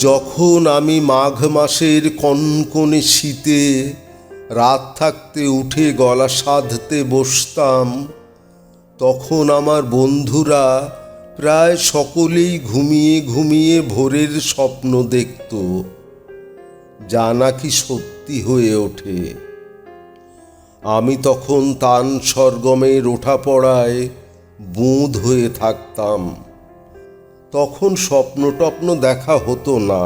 যখন আমি মাঘ মাসের কনকনে শীতে রাত থাকতে উঠে গলা সাধতে বসতাম, তখন আমার বন্ধুরা প্রায় সকলেই ঘুমিয়ে ঘুমিয়ে ভোরের স্বপ্ন দেখত, যা নাকি সত্যি হয়ে ওঠে। আমি তখন তান সরগমের ওঠা পড়ায় বুঁদ হয়ে থাকতাম। তখন স্বপ্ন টপ্ন দেখা হতো না।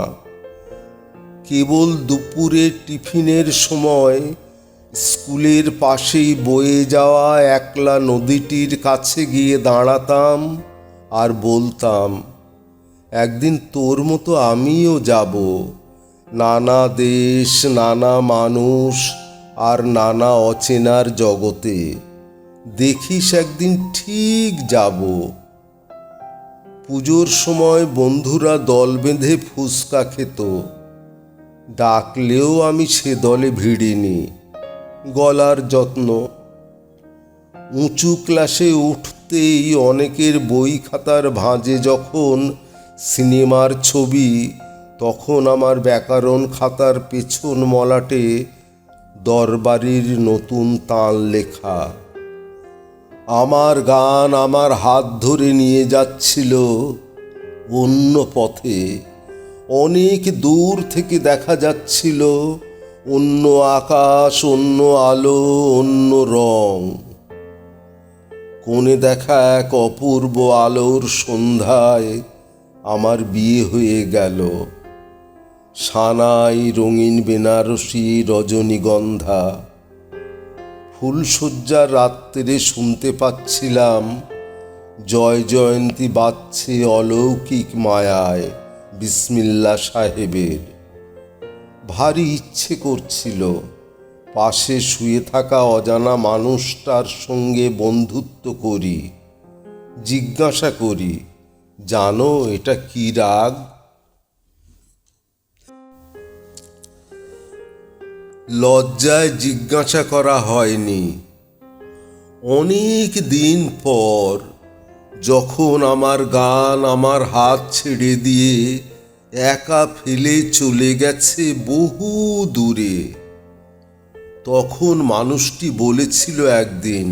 কেবল দুপুরে টিফিনের সময় স্কুলের পাশেই বয়ে যাওয়া একলা নদীটির কাছে গিয়ে দাঁড়াতাম আর বলতাম, একদিন তোর মতো আমিও যাব, নানা দেশ, নানা মানুষ আর নানা অচেনার জগতে। দেখিস একদিন ঠিক যাব। পুজোর সময় বন্ধুরা দল বেঁধে ফুচকা খেত। ডাকলেও আমি সে দলে ভিড়িনি। গলার যত্ন। উঁচু ক্লাসে উঠতেই অনেকের বই খাতার ভাঁজে যখন সিনেমার ছবি, তখন আমার ব্যাকরণ খাতার পেছন মলাটে দরবারির নতুন তাল লেখা। আমার গান আমার হাত ধরে নিয়ে যাচ্ছিল অন্য পথে। অনেক দূর থেকে দেখা যাচ্ছিল অন্য আকাশ, অন্য আলো, অন্য রং। কোণে দেখা এক অপূর্ব আলোর সন্ধ্যায় আমার বিয়ে হয়ে গেল। সানাই, রঙিন বেনারসি, রজনীগন্ধা। ফুলশয্যার রাত্রে শুনতে পাচ্ছিলাম জয় জয়ন্তী বাজছে অলৌকিক মায়ায় বিসমিল্লা সাহেবের। ভারী ইচ্ছে করছিল পাশে শুয়ে থাকা অজানা মানুষটার সঙ্গে বন্ধুত্ব করি, জিজ্ঞাসা করি, জানো এটা কি রাগ? লজ্জায় জিজ্ঞাসা করা হয়নি। অনেক দিন পর যখন আমার গান আমার হাত ছেড়ে দিয়ে একা ফেলে চলে গেছে বহু দূরে, তখন মানুষটি বলেছিল একদিন,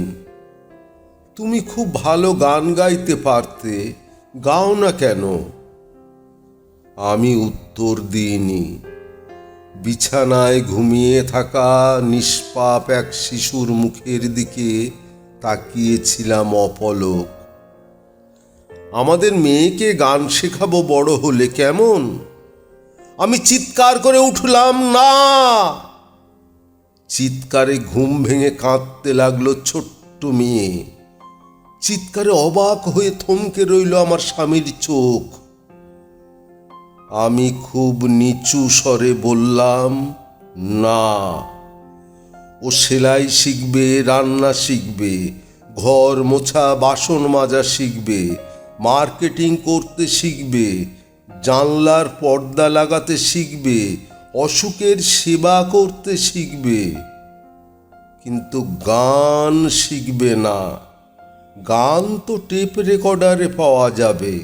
তুমি খুব ভালো গান গাইতে পারতে, গাও না কেন? আমি উত্তর দিইনি। বিছানায় ঘুমিয়ে থাকা নিষ্পাপ এক শিশুর মুখের দিকে তাকিয়েছিলাম অপলক। আমাদের মেয়েকে গান শেখাবো বড় হলে, কেমন? আমি চিৎকার করে উঠলাম, না! চিৎকারে ঘুম ভেঙে কাঁদতে লাগলো ছোট্ট মেয়ে। চিৎকারে অবাক হয়ে থমকে রইল আমার স্বামীর চোখ। আমি খুব নিচু স্বরে বললাম, না। ও সেলাই শিখবে, রান্না শিখবে, ঘর মোছা, বাসন মাজা শিখবে, মার্কেটিং করতে শিখবে, জানলার পর্দা লাগাতে শিখবে, অসুখের সেবা করতে শিখবে, কিন্তু গান শিখবে না। গান তো টেপ রেকর্ডারে পাওয়া যাবে।